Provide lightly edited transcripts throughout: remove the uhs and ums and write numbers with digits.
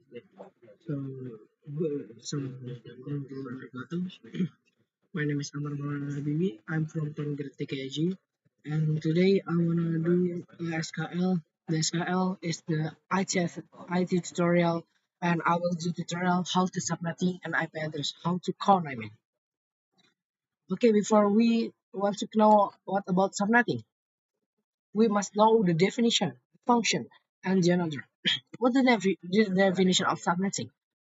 So, Assalamu'alaikum wabarakatuh. My name is Amar Maulana Habibi. I'm from Tonggrad TKG, and today I wanna do SKL. The SKL is the IT tutorial, and I will do tutorial how to subnetting an IP address, how to call. I mean, okay. Before we want to know what about subnetting, we must know the definition, function, and the another. What the definition of subnetting?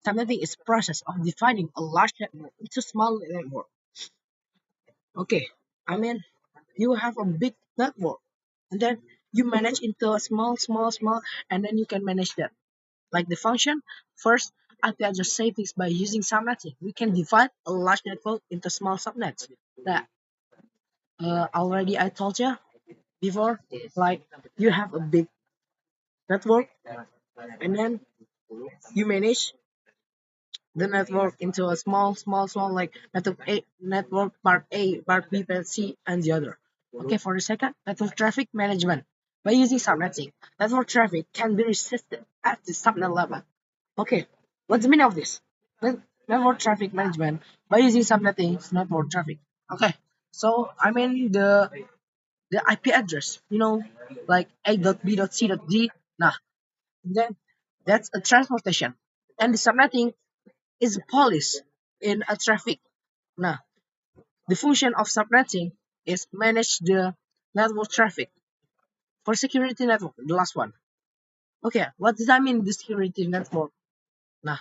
Subnetting is process of dividing a large network into small network. Okay, I mean you have a big network and then you manage into a small, and then you can manage that. Like the function, first IP address savings by using subnetting. We can divide a large network into small subnets. That already I told you before. Like you have a big network and then you manage the network into a small, like network part A, part B, part C, and the other. Okay, for the second, network traffic management. By using subnetting, network traffic can be resisted at the subnet level. Okay, what's the meaning of this? Network traffic management by using subnetting network traffic. Okay, so I mean the IP address, like A.B.C.D. Nah, then that's a transportation, and the subnetting is police in a traffic. Now, the function of subnetting is manage the network traffic for security network. The last one. Okay, what does that mean? The security network. Now,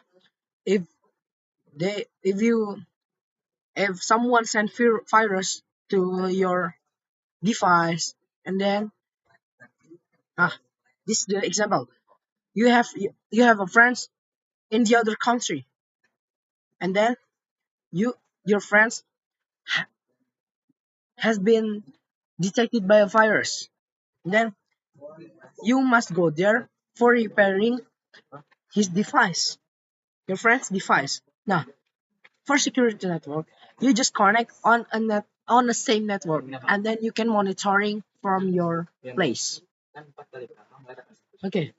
if if you if someone send virus to your device, and then ah, this is the example. You have a friends in the other country, and then you your friends has been detected by a virus. Then you must go there for repairing his device, your friend's device. Now, for security network, you just connect on the same network, and then you can monitoring from your place. Okay,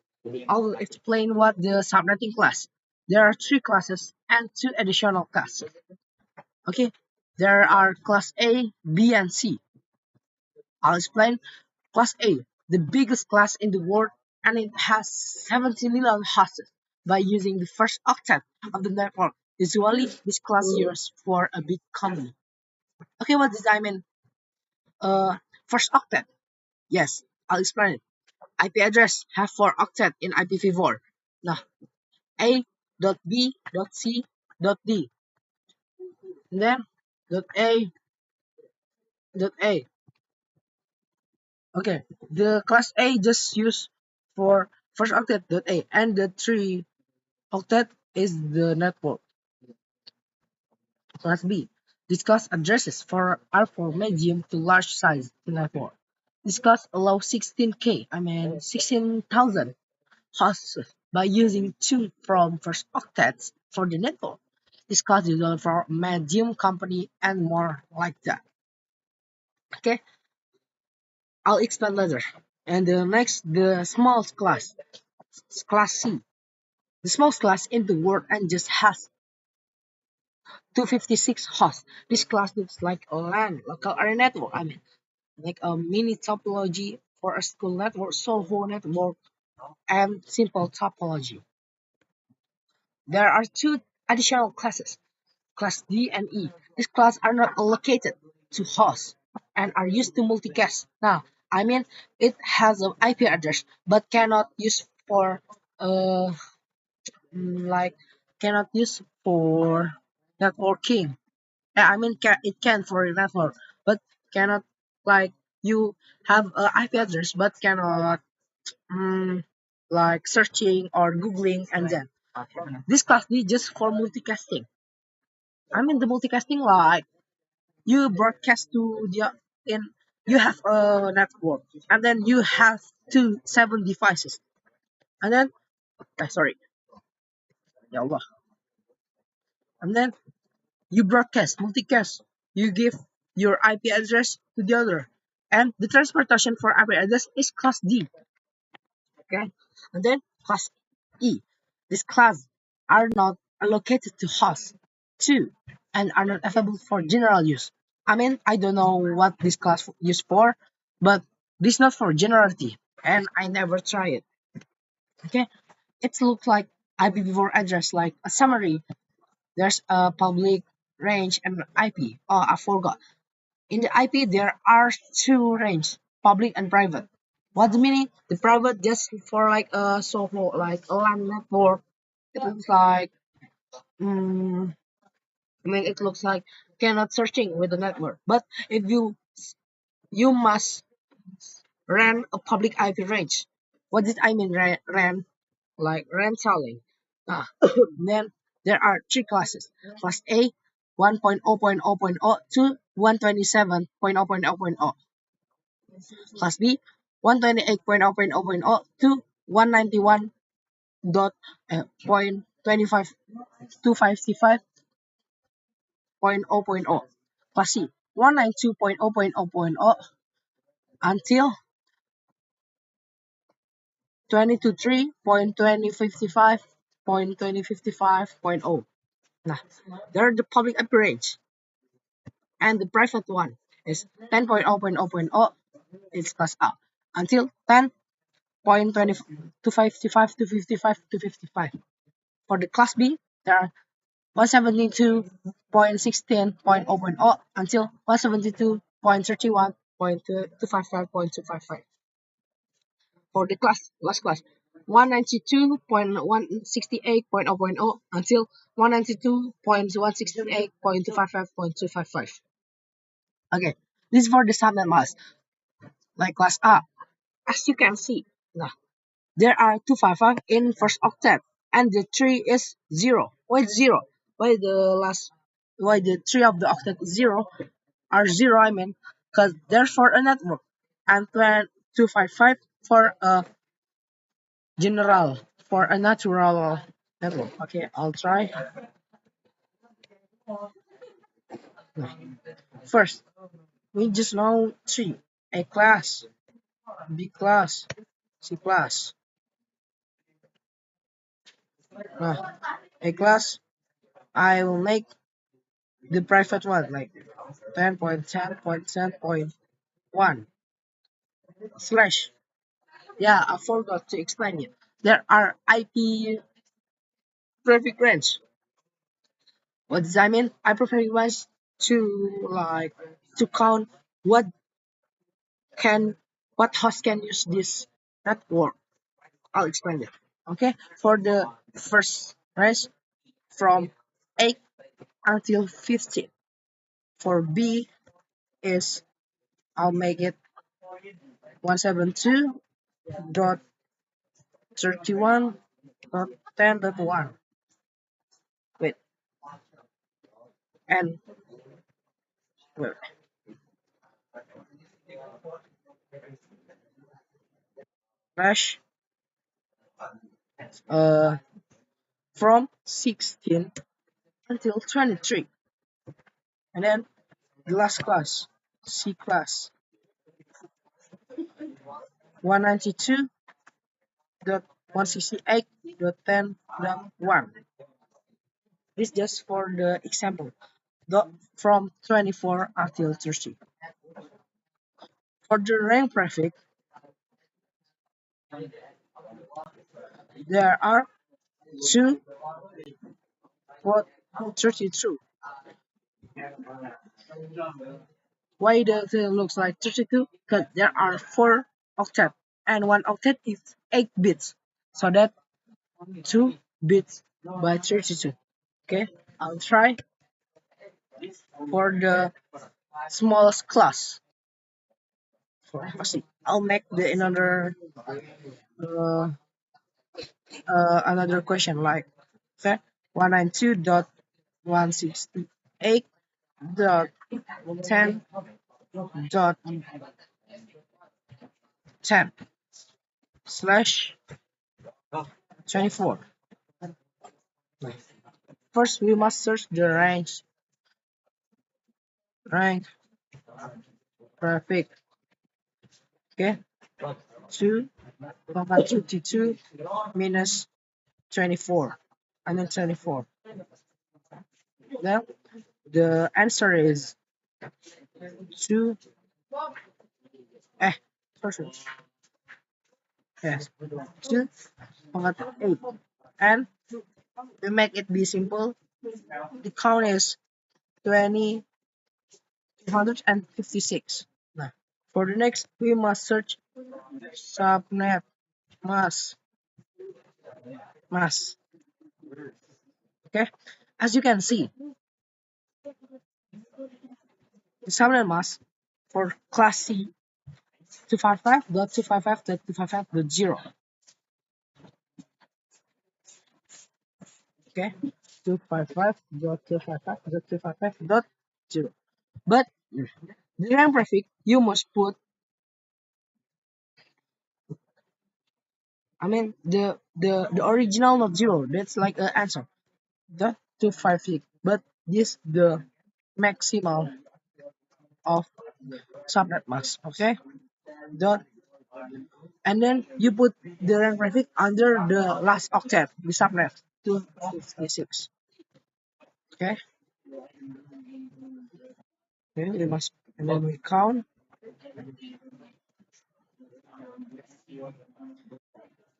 I'll explain what the subnetting class. There are three classes and two additional classes. Okay, there are class A, B, and C. I'll explain class A, the biggest class in the world, and it has 70 million hosts by using the first octet of the network. Usually, this class used for a big company. Okay, what does I mean? First octet. Yes, I'll explain it. IP address have 4 octet in IPv4. Now, A dot B dot C dot D. And then dot A dot A. Okay, the class A just used for first octet dot A, and the three octet is the network. Class B. This class addresses are for medium to large size network. This class allows 16,000 hosts by using 2 from first octets for the network. This class is designed for medium company and more like that. Okay, I'll explain later. And the next, the small class C. The smallest class in the world and just has 256 hosts. This class looks like a LAN, local area network. I mean, like a mini topology for a school network, Solvo network, and simple topology. There are two additional classes, class D and E. These classes are not allocated to hosts and are used to multicast. Now, I mean, it has an IP address but cannot use for uh like cannot use for networking. I mean, it can for a network, but cannot like you have a IP address but cannot like searching or googling and then this class is just for multicasting. I mean the multicasting like you broadcast to the in you have a network and then you have 7 devices and then sorry, ya Allah, and then you broadcast multicast. You give your IP address to the other, and the transportation for IP address is class D. Okay, and then class E. These classes are not allocated to host 2 and are not available for general use. I mean, I don't know what this class used for, but this is not for generality, and I never try it. Okay, it looks like IPv4 address, like a summary. There's a public range and IP. Oh, I forgot. In the IP, there are two ranges, public and private. What's the meaning? The private just for like a so-called like a LAN network. It looks like, it looks like cannot searching with the network. But if you must run a public IP range. What did I mean run? Like renting. Ah, then there are three classes. Class A, 1.0.0.0 to 127.0.0.0. Class B, 128.0.0.0 to 191 dot point 25 255.0.0. Class C, 192.0.0.0 until 2023.2055.2055.0. Nah, they're the public IP range. And the private one is 10.0.0.0. It's class A until 10.20 to 55 to 55 to 55. For the class B, there are 172.16.0.0 until 172.31.255.255. For the last class, 192.168.0.0 until 192.168.255.255. Okay, this is for the subnet mask, like class A. As you can see, now there are 255 in first octet, and the 3 is 0. Why 0? Why the 3 of the octet is 0 are 0, I mean, because they're for a network, and 255 for a general, for a natural network. Okay, I'll try. First, we just know 3. A class, B class, C class. A class, I will make the private one, like 10.10.10.1 slash. Yeah, I forgot to explain it. There are IP prefix range. What does that mean? IP prefix range to like to count what can what host can use this network. I'll explain it. Okay, for the first range from 8 until 15. For B is I'll make it 172.31.10.1. Wait, and wait, slash uh from 16 until 23, and then the last class, C class, 192.168.10.1. This just for the example, from 24 until 30. For the rank prefix, there are two what 32. Why does it looks like 32? Because there are 4 octet, and one octet is 8 bits. So that 2 bits by 32. Okay, I'll try for the smallest class. Let's see. I'll make the uh, another question like okay, 192.168.10.10 slash 24. First, we must search the rank prefix. Okay, 2 minus 24. I mean 24. Now the answer is 2. Eh, sorry. Yes, 2.8. And to make it be simple, the count is 256. Now, for the next, we must search subnet mask. Mask. Okay, as you can see, the subnet mask for class C 255.255.255.0. Okay, 255.255.255.0. But during prefix, you must put, I mean, the original not zero. That's like an answer. The 256. But this the maximal of subnet mask. Okay, dot, and then you put the rank prefix under the last octet, the subnet 256. Okay, okay, we must, and then we count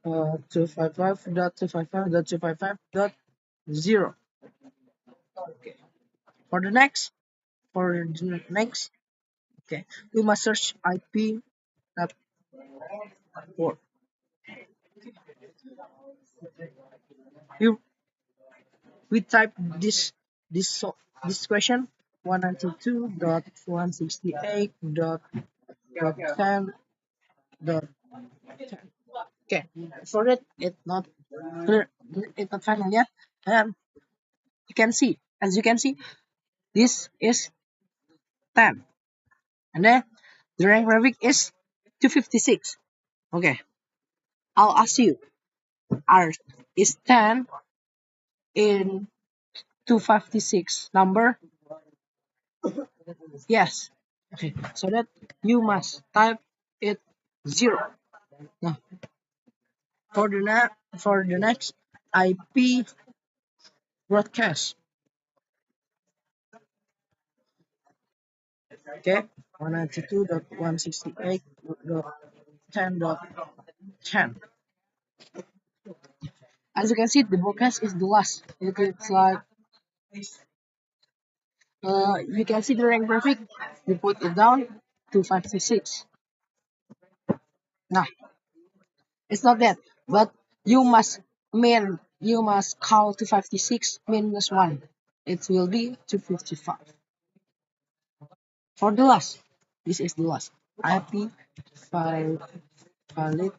255.255.255.0. Okay, for the next, okay, we must search IP at 4. You we type this question 192.168.10. Okay, for it, clear, it's not final yet. And you can see, as you can see, this is 10, and then the rank graphic is 256. Okay, I'll ask you, are is 10 in 256 number? Yes. Okay, so that you must type it 0. Now, for the next IP broadcast, okay, 192.168.10.10. As you can see, the broadcast is the last. It's like, you can see the rank graphic. You put it down to 5 to 6. Nah, it's not that, but you must count to 56 minus 1. It will be 255. For the last, this is the last IP file valid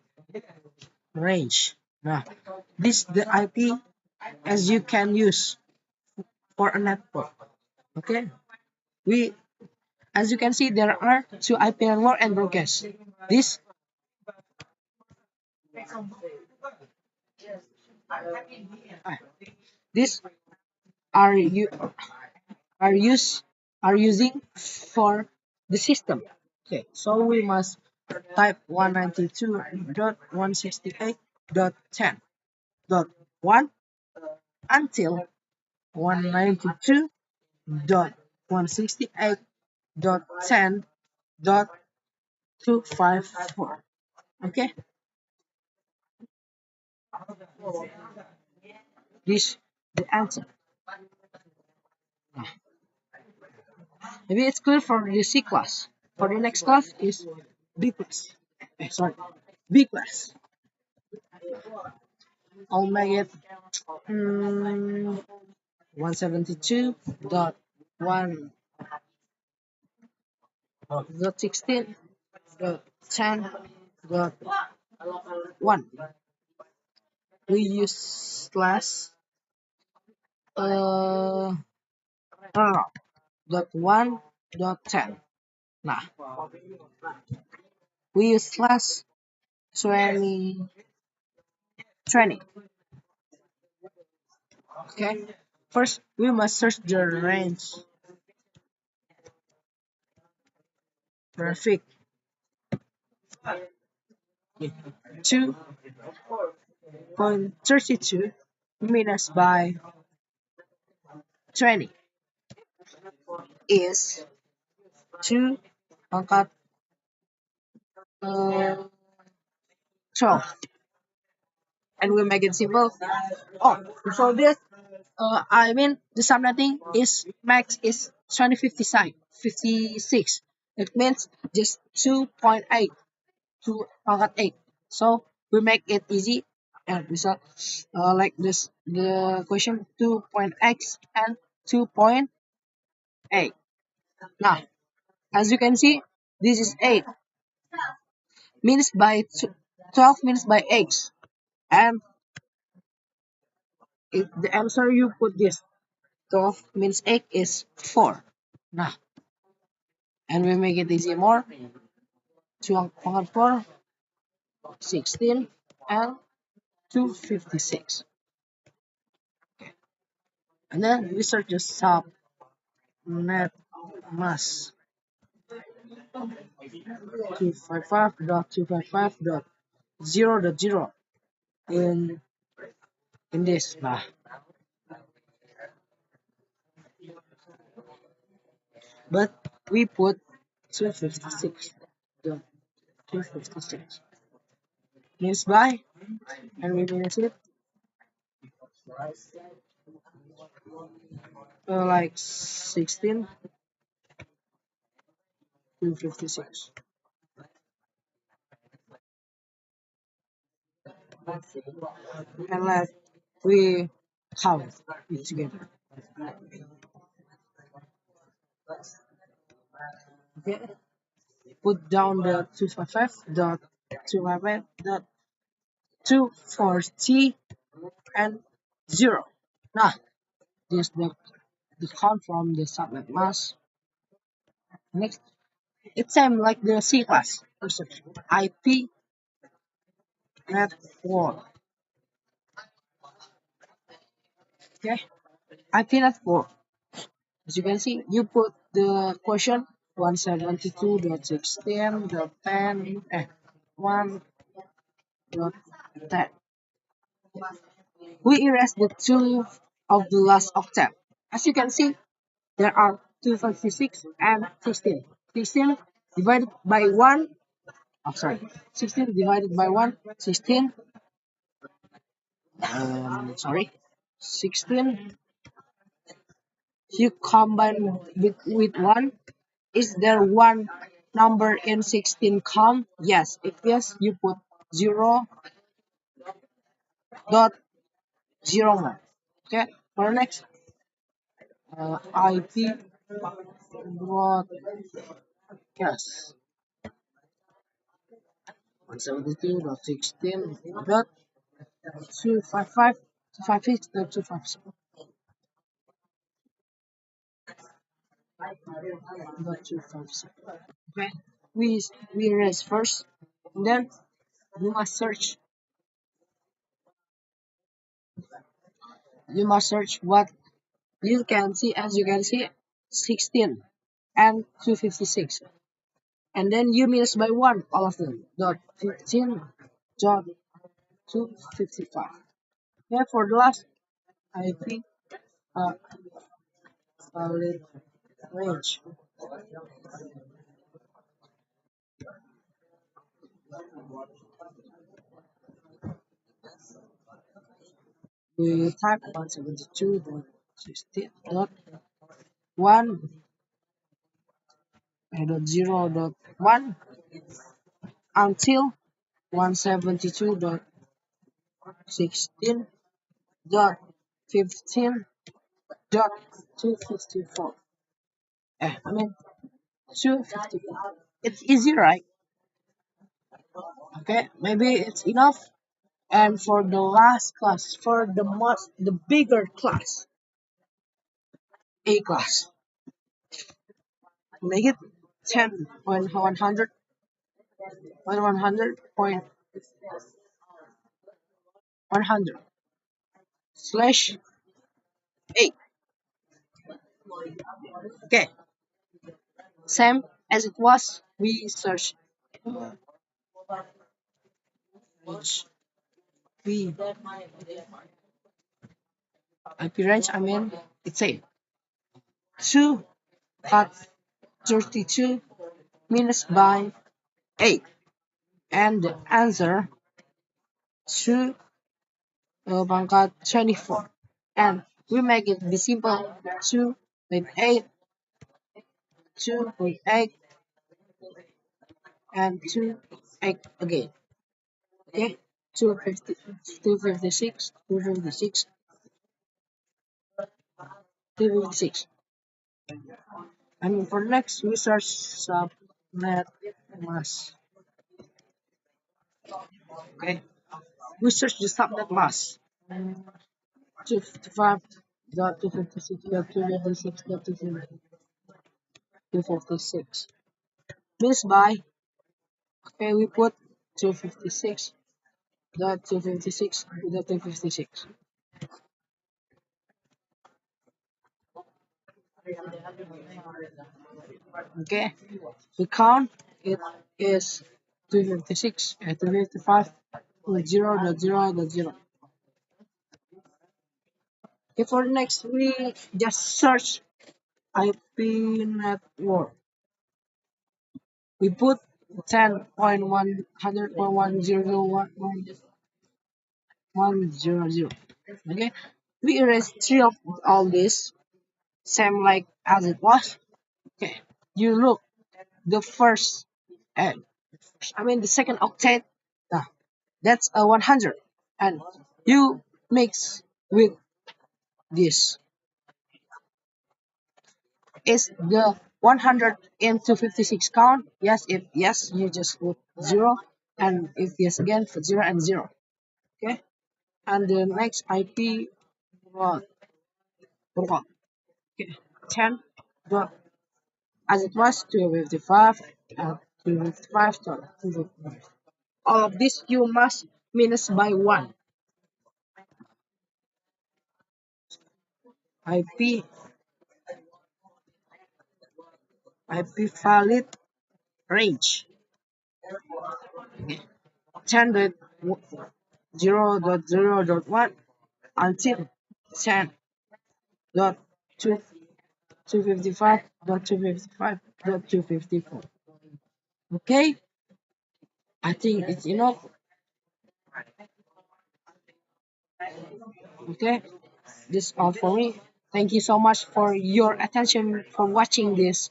range. Now, this the IP as you can use for a network. Okay, we as you can see there are two IP network and broadcast. This uh, this are you are use are using for the system. Okay, so we must type 192.168.10.1 until 192.168.10.254. Okay, this the answer. Maybe it's clear for the C class. For the next class is B class. Sorry, B class. I'll make it 172.1.16.10.1. We use slash no, dot 1.10. Nah, we use slash 2020. Okay, first we must search the range graphic 2.32 minus by 20 is 2 pangkat 12. And we make it simple. Oh, before this, I mean the subnetting is max is 2056. It means just 2.8 to pangkat 8. So we make it easy and result like this the question 2.x and 2.8. Now as you can see this is 8 minus by 12 minus by x, and if the answer you put this 12 minus 8 is 4. Nah, and we make it easy more. 2 pangkat 4, 16, and 256. And then we search the subnet mask 255.255.0.0 in this. Nah, but we put 256. The 256 means by, and we minus it like 16 to 56. And like we count it together. Okay, put down the 255 dot 255 dot 240 and 0. Now this the count from the subnet mask. Next, it's same like the C class. IP at 4. Okay, IP at 4. As you can see, you put the question 172.16.10 1.10. We erase the two of the last octet. As you can see, there are 256 and 16. 16 divided by 1. Oh, sorry. 16 divided by 1. 16. Sorry. 16. You combine with 1. Is there one number in 16 count? Yes. If yes, you put 0.01. Okay. For next, IP broadcast 172.16.255.256.256. Okay. We erase first, and then you must search. You must search what you can see. As you can see, 16 and 256. And then you minus by 1 all of them dot 15 dot 255. Yeah, for the last IP valid range, we type 172.16.1 dot 0.1 until 172.16.15.254. I mean 254. It's easy, right? Okay, maybe it's enough. And for the last class, for the bigger class, A class, make it 10.100 point 100 slash 8. Okay, same as it was. We search which we IP range, I mean, it's same. 2 cut 32 minus by 8. And the answer 2 pangkat 24. And we make it be simple. 2 with 8, 2 with 8, and 2 8 again. Okay, 250, 256, 256, 256. And for next, we search subnet mask. Okay, we search the subnet mask. 255.256.256.256. This by, okay, we put 256.256.256. Okay, we count it is 256 and 255.0.0.0. Okay, for next we just search IP network. We put 10.100.100.100. Okay, we erase three of all this, same like as it was. Okay, you look the first, uh, I mean the second octet. uh, that's a 100, and you mix with this is the 100 into 56 count. Yes, if yes, you just put 0, and if yes again, put 0 and 0. Okay, and the next IP well, protocol. Okay, 10 dot as it was 255 and 255 dot 255. All of this you must minus by 1. IP valid range. Okay. 10.0.0.1 until 10.255.255.254. Okay, I think it's enough. Okay, this is all for me. Thank you so much for your attention for watching this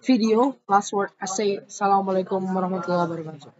video. Last word I say Assalamualaikum warahmatullah wabarakatuh.